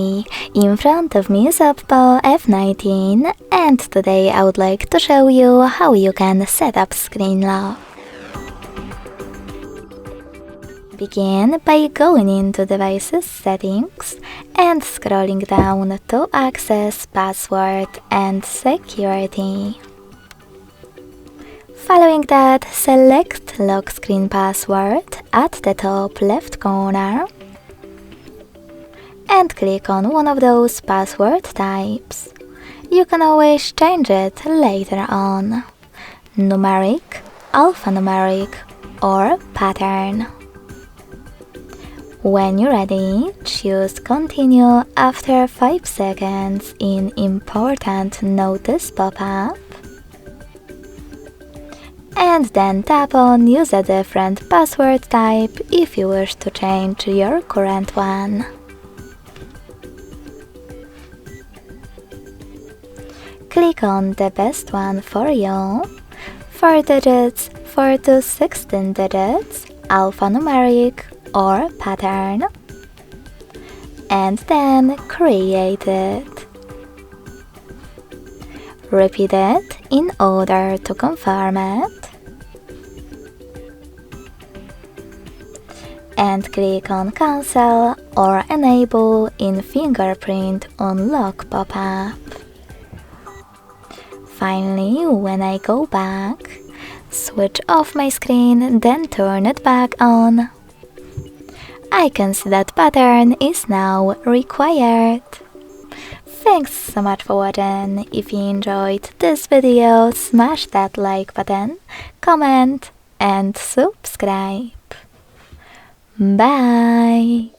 Hey, in front of me is OPPO F19 and today I would like to show you how you can set up screen lock. Begin by going into Devices Settings and scrolling down to access Password and Security. Following that, select Lock Screen Password at the top left corner and click on one of those password types. You can always change it later on: numeric, alphanumeric, or pattern. When you're ready, choose Continue after 5 seconds in Important Notice pop-up, and then tap on Use a different password type if you wish to change your current one. Click on the best one for you: 4 digits, 4 to 16 digits, alphanumeric, or pattern, and then create it. Repeat it in order to confirm it, and click on Cancel or Enable in Fingerprint Unlock pop-up. Finally, when I go back, switch off my screen, then turn it back on. I can see that pattern is now required. Thanks so much for watching. If you enjoyed this video, smash that like button, comment and subscribe. Bye!